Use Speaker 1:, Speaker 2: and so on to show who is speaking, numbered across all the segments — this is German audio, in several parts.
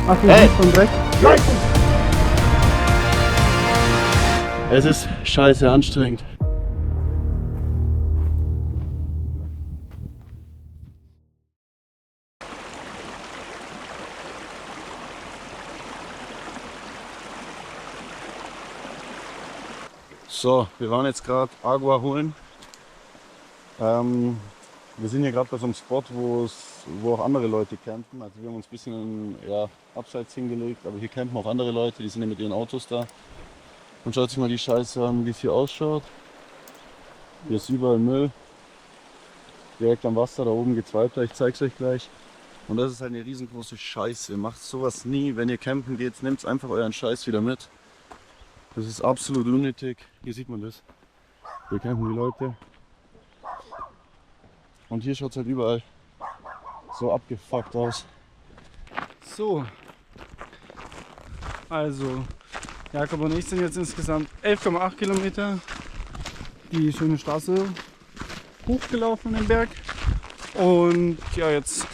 Speaker 1: Ach, wir sind von rechts.
Speaker 2: Es ist scheiße anstrengend. So, wir waren jetzt gerade Agua holen. Wir sind hier gerade bei so einem Spot, wo auch andere Leute campen. Also wir haben uns ein bisschen abseits hingelegt, aber hier campen auch andere Leute, die sind ja mit ihren Autos da. Und schaut sich mal die Scheiße an, wie es hier ausschaut. Hier ist überall Müll. Direkt am Wasser, da oben geht's weiter, ich zeig's euch gleich. Und das ist eine riesengroße Scheiße. Macht sowas nie. Wenn ihr campen geht, nehmt einfach euren Scheiß wieder mit. Das ist absolut unnötig. Hier sieht man das. Hier campen die Leute. Und hier schaut es halt überall so abgefuckt aus.
Speaker 1: So. Also, Jakob und ich sind jetzt insgesamt 11,8 Kilometer die schöne Straße hochgelaufen den Berg. Und ja, jetzt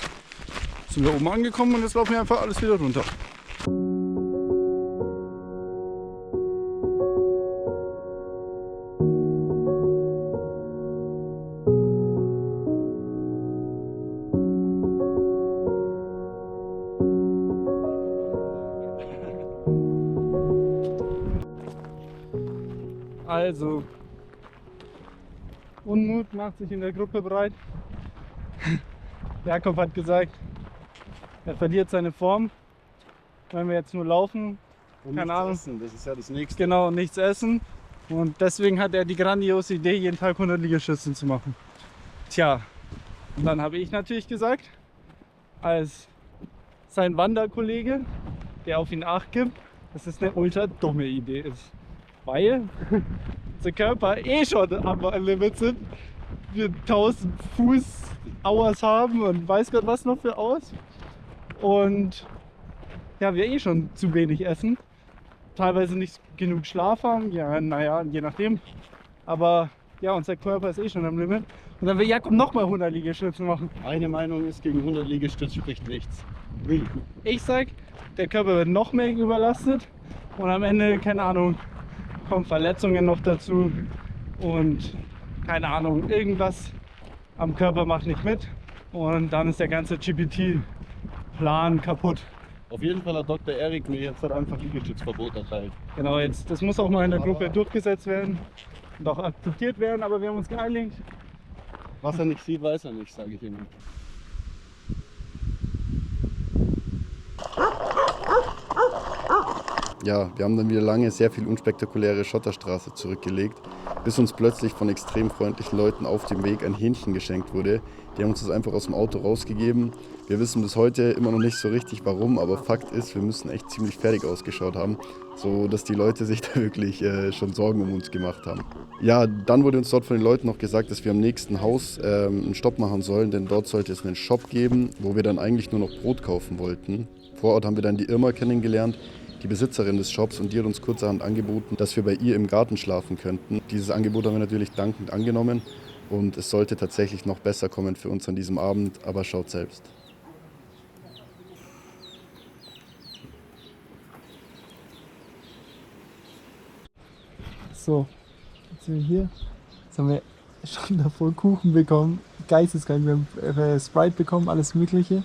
Speaker 1: sind wir oben angekommen und jetzt laufen wir einfach alles wieder runter. Also, Unmut macht sich in der Gruppe breit. Jakob hat gesagt, er verliert seine Form, wenn wir jetzt nur laufen.
Speaker 2: Und
Speaker 1: Keine Ahnung.
Speaker 2: Essen, das ist ja das Nächste.
Speaker 1: Genau, nichts essen. Und deswegen hat er die grandiose Idee, jeden Tag 100 Liegestützen zu machen. Tja, und dann habe ich natürlich gesagt, als sein Wanderkollege, der auf ihn Acht gibt, dass es eine ultra dumme Idee ist. Weil unser Körper eh schon am Limit sind. Wir 1000 Fuß Hours haben und weiß Gott was noch für aus. Und ja, wir eh schon zu wenig essen. Teilweise nicht genug Schlaf haben. Ja, naja, je nachdem. Aber ja, unser Körper ist eh schon am Limit. Und dann will Jakob nochmal 100 Liegestütze machen.
Speaker 2: Eine Meinung ist, gegen 100 Liegestütze spricht nichts.
Speaker 1: Ich sag, der Körper wird noch mehr überlastet. Und am Ende, keine Ahnung, kommen Verletzungen noch dazu. Und keine Ahnung, irgendwas am Körper macht nicht mit. Und dann ist der ganze GPT-Plan kaputt.
Speaker 2: Auf jeden Fall hat Dr. Erik mir jetzt halt einfach Liegestützverbot erteilt.
Speaker 1: Genau, jetzt, das muss auch mal in der Gruppe durchgesetzt werden und auch akzeptiert werden, aber wir haben uns geeinigt.
Speaker 2: Was er nicht sieht, weiß er nicht, sage ich ihm. Ja, wir haben dann wieder lange sehr viel unspektakuläre Schotterstraße zurückgelegt, bis uns plötzlich von extrem freundlichen Leuten auf dem Weg ein Hähnchen geschenkt wurde. Die haben uns das einfach aus dem Auto rausgegeben. Wir wissen bis heute immer noch nicht so richtig warum, aber Fakt ist, wir müssen echt ziemlich fertig ausgeschaut haben, so dass die Leute sich da wirklich schon Sorgen um uns gemacht haben. Ja, dann wurde uns dort von den Leuten noch gesagt, dass wir am nächsten Haus einen Stopp machen sollen, denn dort sollte es einen Shop geben, wo wir dann eigentlich nur noch Brot kaufen wollten. Vor Ort haben wir dann die Irma kennengelernt, die Besitzerin des Shops, und die hat uns kurzerhand angeboten, dass wir bei ihr im Garten schlafen könnten. Dieses Angebot haben wir natürlich dankend angenommen und es sollte tatsächlich noch besser kommen für uns an diesem Abend, aber schaut selbst.
Speaker 1: So, jetzt sind wir hier. Jetzt haben wir schon davor Kuchen bekommen, geisteskrank. Wir haben Sprite bekommen, alles Mögliche.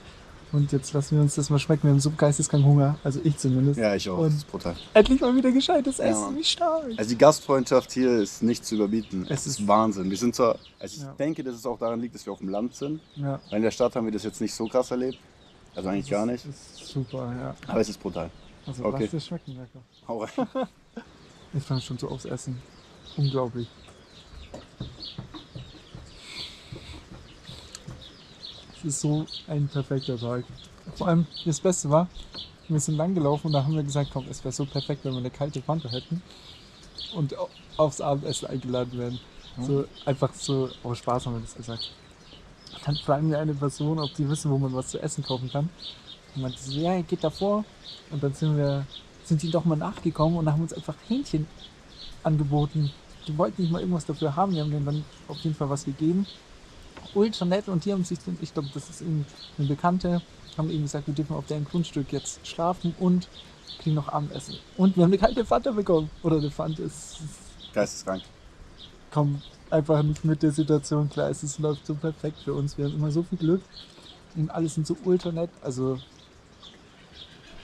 Speaker 1: Und jetzt lassen wir uns das mal schmecken. Wir haben so geisteskrank Hunger, also ich zumindest.
Speaker 2: Ja, ich auch.
Speaker 1: Und
Speaker 2: das ist brutal.
Speaker 1: endlich mal wieder gescheites Essen,
Speaker 2: Mann.
Speaker 1: wie stark.
Speaker 2: Also die Gastfreundschaft hier ist nicht zu überbieten.
Speaker 1: Es
Speaker 2: Es ist Wahnsinn. Wir sind zwar, also
Speaker 1: Ja.
Speaker 2: ich denke, dass es auch daran liegt, dass wir auf dem Land sind.
Speaker 1: Ja,
Speaker 2: Weil in der Stadt haben wir das jetzt nicht so krass erlebt. Also eigentlich gar nicht.
Speaker 1: das ist super, ja.
Speaker 2: Aber es ist brutal.
Speaker 1: Also
Speaker 2: Okay.
Speaker 1: lass dir schmecken, Jakob.
Speaker 2: Hau rein.
Speaker 1: Ich freue mich schon so aufs Essen. Unglaublich. Es ist so ein perfekter Tag. Vor allem das Beste war, wir sind lang gelaufen und da haben wir gesagt, komm, es wäre so perfekt, wenn wir eine kalte Fanta hätten und aufs Abendessen eingeladen werden. So einfach so, aus Spaß haben wir das gesagt. Und dann fragen wir eine Person, ob die wissen, wo man was zu essen kaufen kann. Und meinte so, ja, geht davor. Und dann sind die doch mal nachgekommen und haben uns einfach Hähnchen angeboten. Die wollten nicht mal irgendwas dafür haben, wir haben denen dann auf jeden Fall was gegeben.
Speaker 3: ultra nett und die haben sich, ich glaube, das ist eine Bekannte, haben eben gesagt, wir dürfen auf deren Grundstück jetzt schlafen und kriegen noch Abendessen. Und wir haben eine kalte Fanta bekommen. Oder eine Fanta ist
Speaker 2: Geisteskrank.
Speaker 3: kommt einfach nicht mit der Situation klar. Es läuft so perfekt für uns. Wir haben immer so viel Glück und alle sind so ultra nett. Also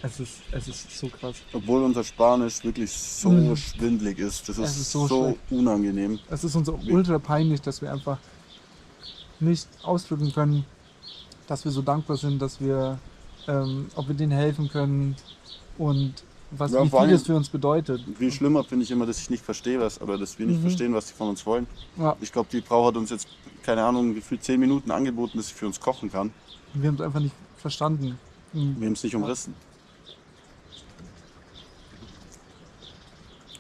Speaker 3: es ist so krass.
Speaker 2: Obwohl unser Spanisch wirklich so schwindelig ist. Das
Speaker 3: Es
Speaker 2: ist
Speaker 3: ist so
Speaker 2: so unangenehm.
Speaker 3: Es ist uns so ultra peinlich, dass wir einfach nicht ausdrücken können, dass wir so dankbar sind, dass wir, ob wir denen helfen können und
Speaker 2: Ja,
Speaker 3: wie
Speaker 2: vor
Speaker 3: viel
Speaker 2: allem-
Speaker 3: das für uns bedeutet.
Speaker 2: Viel schlimmer finde ich immer, dass ich nicht verstehe, dass wir nicht verstehen, was die von uns wollen.
Speaker 3: Ja,
Speaker 2: Ich glaube, die Frau hat uns jetzt, keine Ahnung, gefühlt 10 Minuten angeboten, dass sie für uns kochen kann.
Speaker 3: wir haben es einfach nicht verstanden.
Speaker 2: Wir haben es nicht umrissen.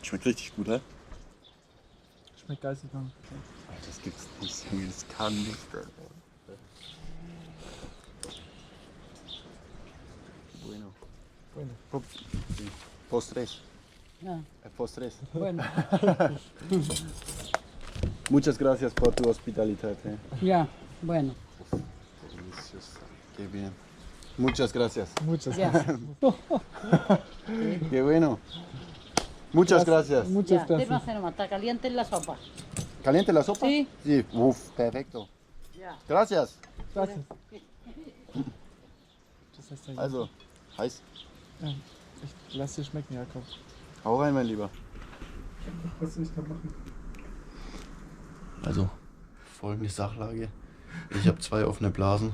Speaker 2: Schmeckt richtig gut, hä?
Speaker 3: Schmeckt geisteskrank.
Speaker 2: Das gibt's nicht. Das kann nicht. Bueno.
Speaker 3: Bueno.
Speaker 2: Postres.
Speaker 4: Ja,
Speaker 2: Postres.
Speaker 4: bueno,
Speaker 2: Muchas gracias por tu hospitalidad.
Speaker 4: ja, bueno,
Speaker 2: Delicioso. Qué bien. Muchas gracias.
Speaker 3: Muchas
Speaker 4: ja,
Speaker 2: Qué bueno. Muchas gracias.
Speaker 3: Muchas
Speaker 4: ya. ¿Qué
Speaker 3: gracias.
Speaker 4: no hacer, está caliente la sopa?
Speaker 2: ¿Caliente la sopa?
Speaker 4: Sí.
Speaker 2: Sí. Uf, perfecto.
Speaker 4: Ja.
Speaker 2: Gracias.
Speaker 3: Gracias. Das heißt ja,
Speaker 2: Also, heiß.
Speaker 3: ja, ich lass dir schmecken, Jakob.
Speaker 2: Hau rein, mein Lieber.
Speaker 3: Was soll ich da machen?
Speaker 2: Also, folgende Sachlage. Ich habe 2 offene Blasen.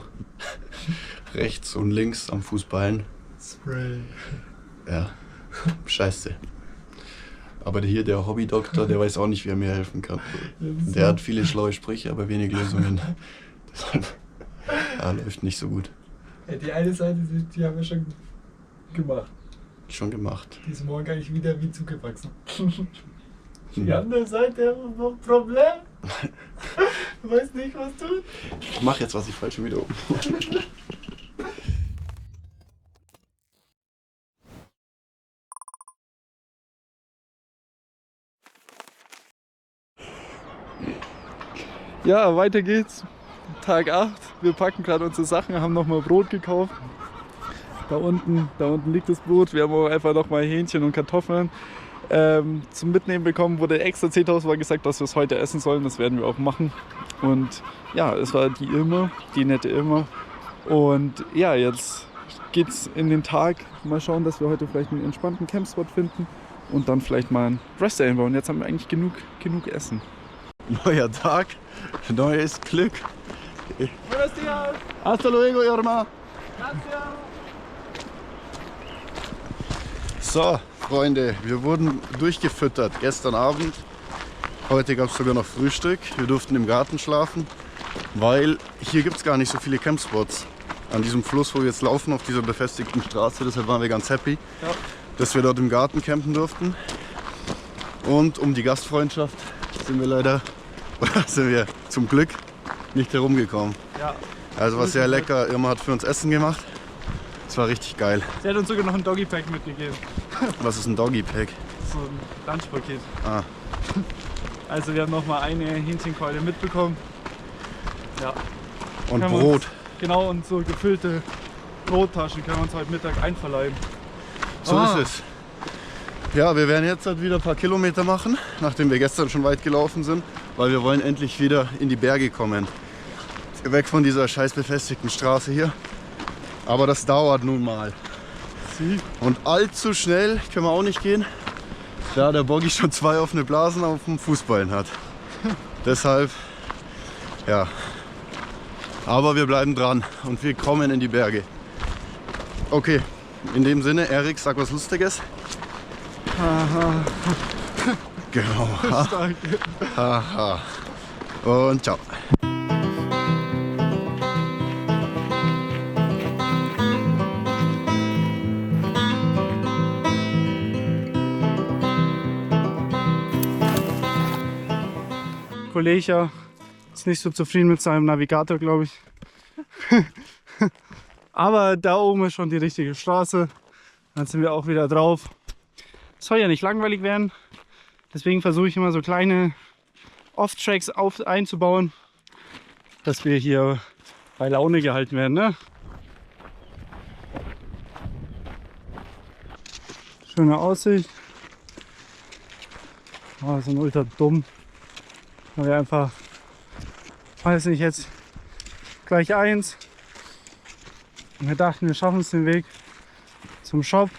Speaker 2: Rechts und links am Fußbein.
Speaker 3: Spray.
Speaker 2: Ja, scheiße. Aber hier der Hobbydoktor, der weiß auch nicht, wie er mir helfen kann. Der hat viele schlaue Sprüche, aber wenig Lösungen. Deshalb läuft nicht so gut.
Speaker 3: Ja, die eine Seite, die haben wir schon gemacht.
Speaker 2: Schon gemacht.
Speaker 3: Die ist morgen eigentlich wieder wie zugewachsen. Die andere Seite hat noch ein Problem. Du weißt nicht, was tut.
Speaker 2: Ich mach jetzt was ich falsch wieder um.
Speaker 1: Ja, weiter geht's. Tag 8. Wir packen gerade unsere Sachen, haben nochmal Brot gekauft. Da unten liegt das Brot. Wir haben auch einfach nochmal Hähnchen und Kartoffeln zum Mitnehmen bekommen. Wurde extra 10.000 Mal gesagt, dass wir es heute essen sollen. Das werden wir auch machen. Und ja, es war die Irma, die nette Irma. Und ja, jetzt geht's in den Tag. Mal schauen, dass wir heute vielleicht einen entspannten Campspot finden und dann vielleicht mal ein Rest einbauen. Jetzt haben wir eigentlich genug Essen.
Speaker 2: Neuer Tag, neues Glück.
Speaker 1: Buenos dias!
Speaker 2: Hasta luego, Irma. So, Freunde, wir wurden durchgefüttert gestern Abend. Heute gab es sogar noch Frühstück. Wir durften im Garten schlafen, weil hier gibt es gar nicht so viele Campspots. An diesem Fluss, wo wir jetzt laufen, auf dieser befestigten Straße. Deshalb waren wir ganz happy, dass wir dort im Garten campen durften. Und um die Gastfreundschaft sind wir zum Glück nicht herumgekommen.
Speaker 1: Ja.
Speaker 2: Also war sehr lecker. Irma hat für uns Essen gemacht. Es war richtig geil.
Speaker 1: Sie hat uns sogar noch ein Doggy-Pack mitgegeben.
Speaker 2: Was ist ein Doggy-Pack?
Speaker 1: So ein Lunchpaket.
Speaker 2: Ah.
Speaker 1: Also wir haben noch mal eine Hähnchenkeule mitbekommen. Ja.
Speaker 2: Und
Speaker 1: Können wir
Speaker 2: Brot.
Speaker 1: Uns, genau, und so gefüllte Brottaschen können wir uns heute Mittag einverleiben.
Speaker 2: So ist es. Ja, wir werden jetzt halt wieder ein paar Kilometer machen, nachdem wir gestern schon weit gelaufen sind, weil wir wollen endlich wieder in die Berge kommen. Weg von dieser scheiß befestigten Straße hier. Aber das dauert nun mal. Und allzu schnell können wir auch nicht gehen, da der Boggy schon 2 offene Blasen auf dem Fußballen hat. Deshalb, ja. Aber wir bleiben dran und wir kommen in die Berge. Okay, in dem Sinne, Erik, sag was Lustiges.
Speaker 1: Haha.
Speaker 2: Genau.
Speaker 1: Stark.
Speaker 2: Haha. Und ciao.
Speaker 1: Kollege ist nicht so zufrieden mit seinem Navigator, glaube ich. Aber da oben ist schon die richtige Straße. Dann sind wir auch wieder drauf. Es soll ja nicht langweilig werden. Deswegen versuche ich immer so kleine Off-Tracks einzubauen. dass wir hier bei Laune gehalten werden, ne? Schöne Aussicht. Oh, sind ultra dumm. Weil wir einfach, weiß nicht, jetzt gleich 1. Und wir dachten, wir schaffen es den Weg zum Shop.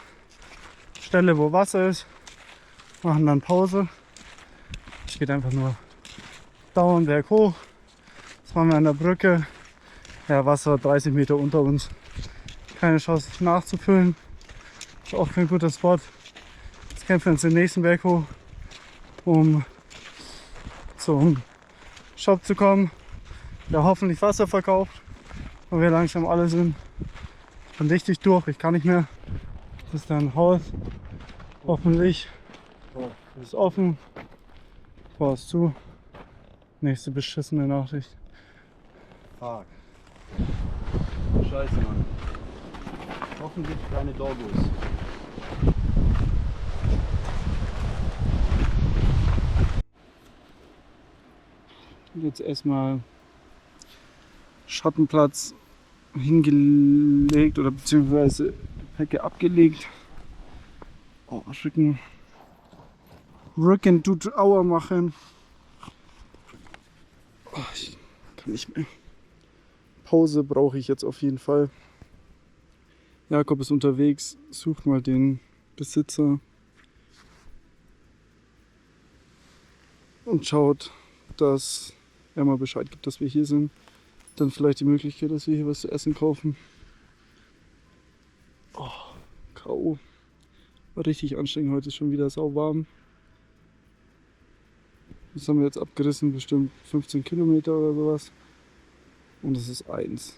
Speaker 1: Stelle, wo Wasser ist. Machen dann Pause. Es geht einfach nur dauernd berghoch. Jetzt waren wir an der Brücke. Ja, Wasser 30 Meter unter uns. Keine Chance nachzufüllen. Ist auch kein guter Spot. Jetzt kämpfen wir uns den nächsten Berg hoch, um zum Shop zu kommen, der hoffentlich Wasser verkauft, weil wir langsam alle sind. Dann richtig durch, ich kann nicht mehr. Das ist dann Haus. Hoffentlich ist offen. Tor ist zu. Nächste beschissene Nachricht.
Speaker 2: Fuck. Scheiße, Mann. Hoffentlich keine Doggos.
Speaker 1: Jetzt erstmal Schattenplatz hingelegt oder beziehungsweise Hecke abgelegt. Oh, Rücken tut Aua machen. Oh, ich kann nicht mehr. Pause brauche ich jetzt auf jeden Fall. Jakob ist unterwegs, sucht mal den Besitzer und schaut, dass er mal Bescheid gibt, dass wir hier sind. Dann vielleicht die Möglichkeit, dass wir hier was zu essen kaufen. Oh, K.O. War richtig anstrengend, heute ist schon wieder sauwarm. Das haben wir jetzt abgerissen, bestimmt 15 Kilometer oder sowas. Und das ist 1.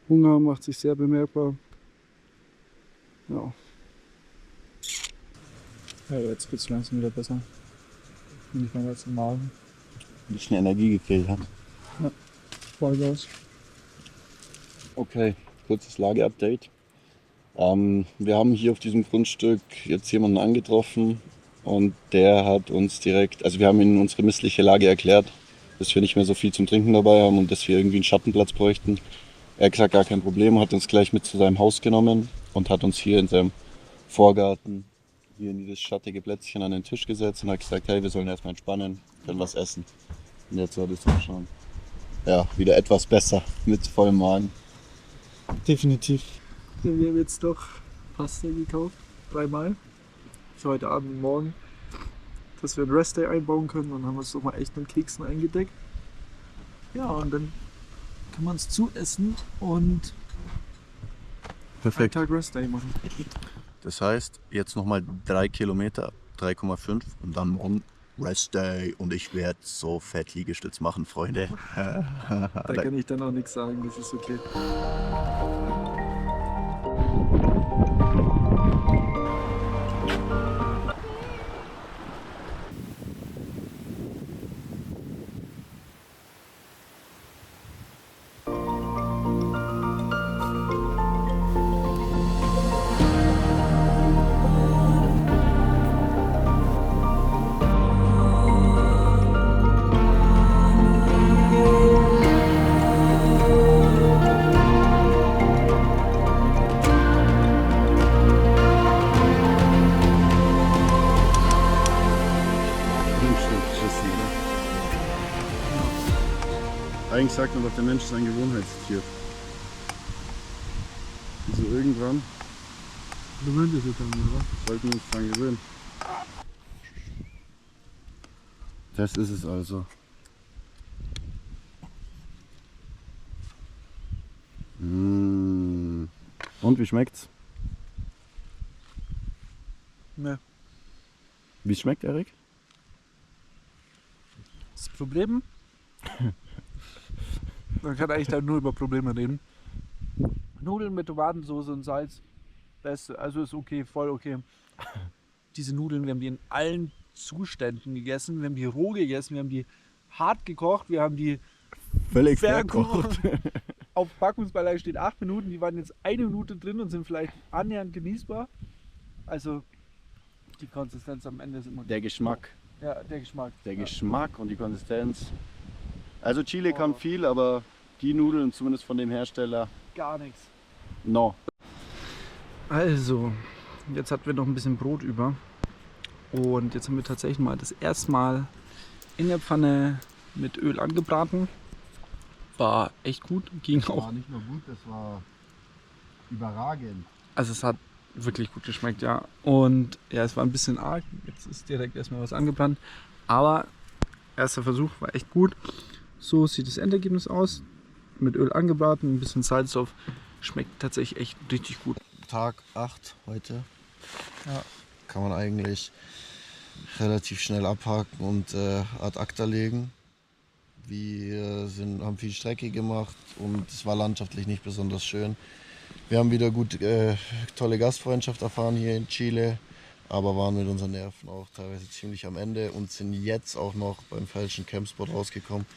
Speaker 1: Hunger macht sich sehr bemerkbar. Ja.
Speaker 3: Ja, jetzt geht's langsam wieder besser. Nicht mehr ganz im Magen.
Speaker 2: Ein bisschen Energie gekillt hat.
Speaker 3: Vollgas.
Speaker 2: Okay, kurzes Lageupdate. Wir haben hier auf diesem Grundstück jetzt jemanden angetroffen und der hat uns direkt, also wir haben ihm unsere missliche Lage erklärt, dass wir nicht mehr so viel zum Trinken dabei haben und dass wir irgendwie einen Schattenplatz bräuchten. Er hat gesagt, gar kein Problem, hat uns gleich mit zu seinem Haus genommen und hat uns hier in seinem Vorgarten hier in dieses schattige Plätzchen an den Tisch gesetzt und hat gesagt, hey, wir sollen erstmal entspannen, können was essen. Und jetzt soll es auch schon, ja, wieder etwas besser mit vollem Magen.
Speaker 3: Definitiv. Wir haben jetzt doch Pasta gekauft. 3-mal. Für heute Abend und morgen. Dass wir einen Rest Day einbauen können. Dann haben wir es doch mal echt mit Keksen eingedeckt. Ja, und dann kann man es zuessen und einen Tag Rest Day machen.
Speaker 2: Das heißt, jetzt nochmal 3 Kilometer, 3,5 und dann morgen Rest Day und ich werde so fett Liegestütz machen, Freunde.
Speaker 3: Da kann ich dann auch nichts sagen, das ist okay.
Speaker 2: Eigentlich sagt man doch, der Mensch ist ein Gewohnheitstier. Also irgendwann
Speaker 3: Gewöhnt ist es dann, oder?
Speaker 2: sollten wir uns dran gewöhnen. Das ist es also. Und wie schmeckt's?
Speaker 3: Ne.
Speaker 2: Wie schmeckt, Erik?
Speaker 3: Das Problem? Man kann eigentlich da nur über Probleme reden. Nudeln mit Tomatensauce und Salz, beste. Also ist okay, voll okay. Diese Nudeln, wir haben die in allen Zuständen gegessen. Wir haben die roh gegessen, wir haben die hart gekocht, wir haben die
Speaker 2: Völlig
Speaker 3: verkocht. Auf Packungsbeilage steht 8 Minuten, die waren jetzt 1 Minute drin und sind vielleicht annähernd genießbar. Also die Konsistenz am Ende ist immer...
Speaker 2: Der Geschmack.
Speaker 3: Ja, der Geschmack.
Speaker 2: Der
Speaker 3: Ja.
Speaker 2: Geschmack und die Konsistenz. Also Chile kann viel, aber die Nudeln, zumindest von dem Hersteller,
Speaker 1: Gar nichts.
Speaker 2: no.
Speaker 1: Also, jetzt hatten wir noch ein bisschen Brot über. Und jetzt haben wir tatsächlich mal das erste Mal in der Pfanne mit Öl angebraten. War echt gut, ging auch.
Speaker 2: War nicht nur gut, das war überragend.
Speaker 1: Also es hat wirklich gut geschmeckt, ja. Und ja, es war ein bisschen arg. Jetzt ist direkt erstmal was angebrannt. Aber erster Versuch war echt gut. So sieht das Endergebnis aus. Mit Öl angebraten, ein bisschen Salz drauf. Schmeckt tatsächlich echt richtig gut.
Speaker 5: Tag 8 heute.
Speaker 1: Ja.
Speaker 5: Kann man eigentlich relativ schnell abhaken und ad acta legen. Wir haben viel Strecke gemacht und es war landschaftlich nicht besonders schön. Wir haben wieder tolle Gastfreundschaft erfahren hier in Chile, aber waren mit unseren Nerven auch teilweise ziemlich am Ende und sind jetzt auch noch beim falschen Campspot rausgekommen.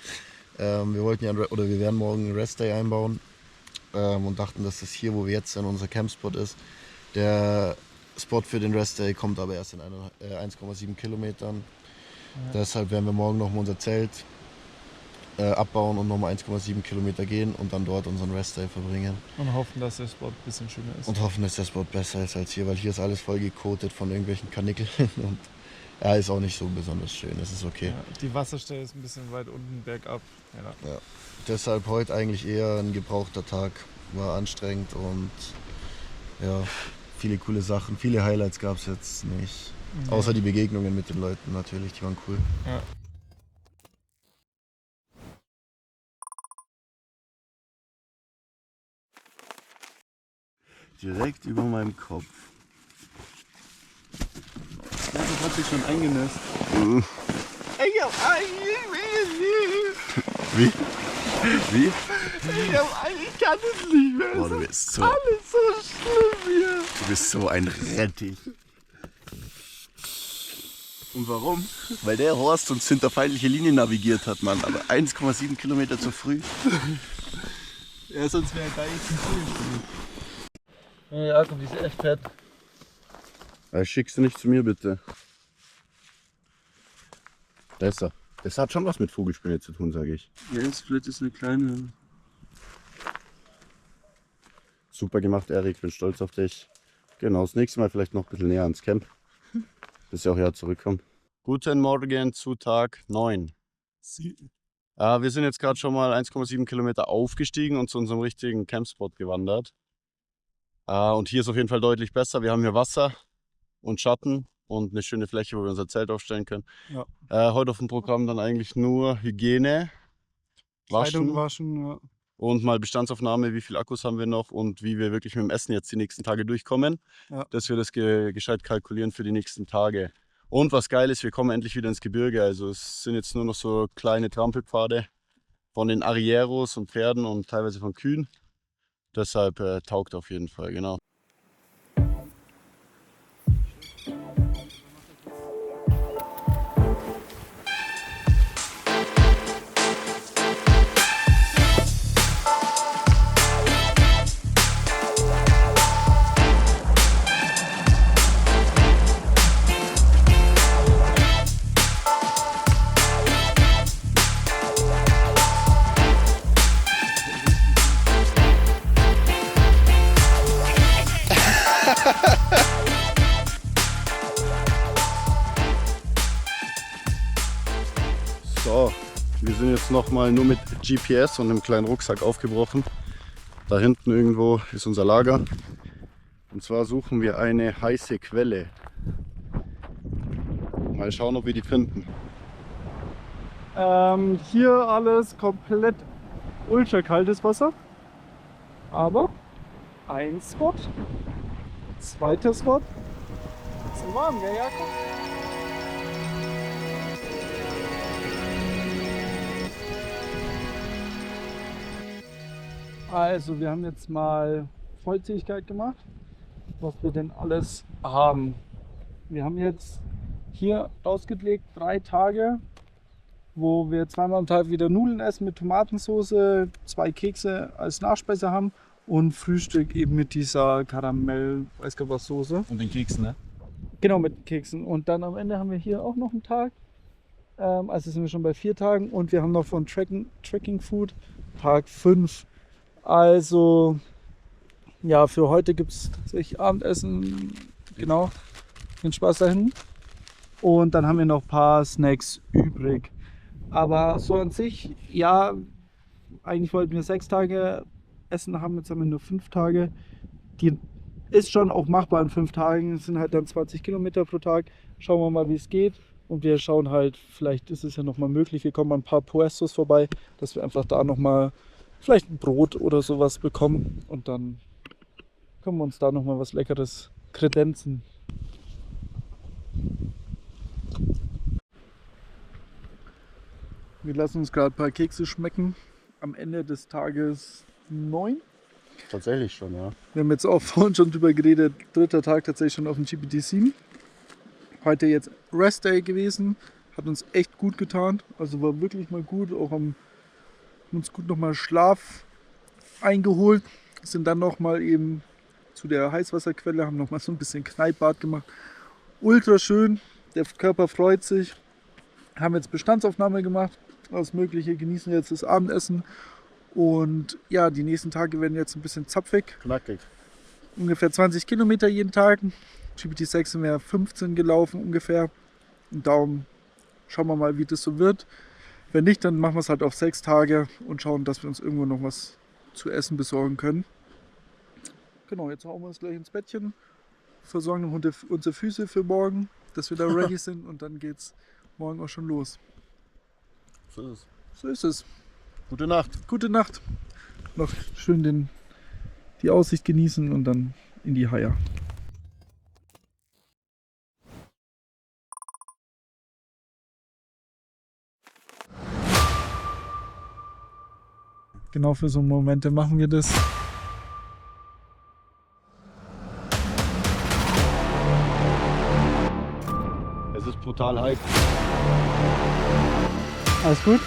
Speaker 5: Wir werden morgen einen Restday einbauen und dachten, dass das hier, wo wir jetzt sind, unser Campspot ist. Der Spot für den Restday kommt aber erst in 1,7 Kilometern. Ja. Deshalb werden wir morgen nochmal unser Zelt abbauen und nochmal 1,7 Kilometer gehen und dann dort unseren Restday verbringen.
Speaker 3: Und hoffen, dass der Spot ein bisschen schöner ist.
Speaker 5: Und hoffen, dass der Spot besser ist als hier, weil hier ist alles voll gekotet von irgendwelchen Kanickeln und er ist auch nicht so besonders schön, das ist okay.
Speaker 3: Ja, die Wasserstelle ist ein bisschen weit unten bergab. Ja.
Speaker 5: Ja. Deshalb heute eigentlich eher ein gebrauchter Tag, war anstrengend und ja, viele coole Sachen, viele Highlights gab es jetzt nicht.
Speaker 3: Mhm.
Speaker 5: Außer die Begegnungen mit den Leuten natürlich, die waren cool.
Speaker 3: Ja.
Speaker 2: Direkt über meinem Kopf.
Speaker 1: Ja, das hat sich schon eingenässt.
Speaker 2: Wie? Wie?
Speaker 1: Ich kann es nicht mehr.
Speaker 2: Boah, du bist so,
Speaker 1: Alles so schlimm hier.
Speaker 2: du bist so ein Rettich. Und warum? Weil der Horst uns hinter feindliche Linien navigiert hat, Mann. Aber 1,7 Kilometer zu früh.
Speaker 1: Ja, sonst wäre da jetzt ein Ziel. Ja, Jakob, die ist echt fett.
Speaker 2: Schickst du nicht zu mir, bitte. Da ist er. Das hat schon was mit Vogelspinne zu tun, sage ich.
Speaker 1: Ja, jetzt vielleicht ist eine kleine.
Speaker 2: Super gemacht, Erik. Bin stolz auf dich. Genau, das nächste Mal vielleicht noch ein bisschen näher ans Camp. Bis ich auch ja zurückkomme. Guten Morgen zu Tag 9. Wir sind jetzt gerade schon mal 1,7 Kilometer aufgestiegen und zu unserem richtigen Campspot gewandert. Und hier ist auf jeden Fall deutlich besser. Wir haben hier Wasser und Schatten und eine schöne Fläche, wo wir unser Zelt aufstellen können.
Speaker 1: Ja.
Speaker 2: Heute auf dem Programm dann eigentlich nur Hygiene,
Speaker 1: Kleidung waschen, ja.
Speaker 2: und mal Bestandsaufnahme, wie viele Akkus haben wir noch und wie wir wirklich mit dem Essen jetzt die nächsten Tage durchkommen,
Speaker 1: Ja.
Speaker 2: dass wir das gescheit kalkulieren für die nächsten Tage. Und was geil ist, wir kommen endlich wieder ins Gebirge. Also es sind jetzt nur noch so kleine Trampelpfade von den Arrieros und Pferden und teilweise von Kühen. Deshalb taugt auf jeden Fall, genau. So, wir sind jetzt nochmal nur mit GPS und einem kleinen Rucksack aufgebrochen. Da hinten irgendwo ist unser Lager. Und zwar suchen wir eine heiße Quelle. Mal schauen, ob wir die finden.
Speaker 1: Hier alles komplett ultra kaltes Wasser. Aber ein Spot, zweiter Spot. Ist warm, gell, Jakob? Also, wir haben jetzt mal Vollzähligkeit gemacht, was wir denn alles haben. Wir haben jetzt hier ausgelegt 3 Tage, wo wir zweimal am Tag wieder Nudeln essen mit Tomatensauce, 2 Kekse als Nachspeise haben und Frühstück eben mit dieser Karamell, weiß gar was Soße.
Speaker 3: Und den Keksen, ne?
Speaker 1: Genau, mit Keksen. Und dann am Ende haben wir hier auch noch einen Tag, Also sind wir schon bei 4 Tagen und wir haben noch von Tracking Food Tag 5. Also ja, für heute gibt es tatsächlich Abendessen. Genau, den Spaß dahin. Und dann haben wir noch ein paar Snacks übrig. Aber so an sich, ja, eigentlich wollten wir 6 Tage Essen haben, jetzt haben wir nur 5 Tage. Die ist schon auch machbar in 5 Tagen. Es sind halt dann 20 Kilometer pro Tag. Schauen wir mal, wie es geht. Und wir schauen halt, vielleicht ist es ja nochmal möglich. Wir kommen an ein paar Puestos vorbei, dass wir einfach da nochmal vielleicht ein Brot oder sowas bekommen. Und dann können wir uns da nochmal was Leckeres kredenzen. Wir lassen uns gerade ein paar Kekse schmecken. Am Ende des Tages 9.
Speaker 2: Tatsächlich schon, ja.
Speaker 1: Wir haben jetzt auch vorhin schon drüber geredet. 3. Tag tatsächlich schon auf dem GPT-7. Heute jetzt Rest Day gewesen. Hat uns echt gut getan. Also war wirklich mal gut. Auch haben uns gut nochmal Schlaf eingeholt. Sind dann nochmal eben zu der Heißwasserquelle. Haben nochmal so ein bisschen Kneippbad gemacht. Ultra schön. Der Körper freut sich. Haben jetzt Bestandsaufnahme gemacht. Alles Mögliche. Genießen jetzt das Abendessen. Und ja, die nächsten Tage werden jetzt ein bisschen zapfig.
Speaker 2: Knackig.
Speaker 1: Ungefähr 20 Kilometer jeden Tag. GPT-6 sind wir 15 gelaufen ungefähr. Und darum schauen wir mal, wie das so wird. Wenn nicht, dann machen wir es halt auf 6 Tage und schauen, dass wir uns irgendwo noch was zu essen besorgen können. Genau, jetzt hauen wir uns gleich ins Bettchen. Versorgen unsere Füße für morgen, dass wir da ready sind. Und dann geht's morgen auch schon los.
Speaker 2: So ist es.
Speaker 1: So ist es.
Speaker 2: Gute Nacht.
Speaker 1: Gute Nacht. Noch schön die Aussicht genießen und dann in die Haia. Genau für so Momente machen wir das.
Speaker 2: Es ist brutal heiß.
Speaker 1: Alles gut?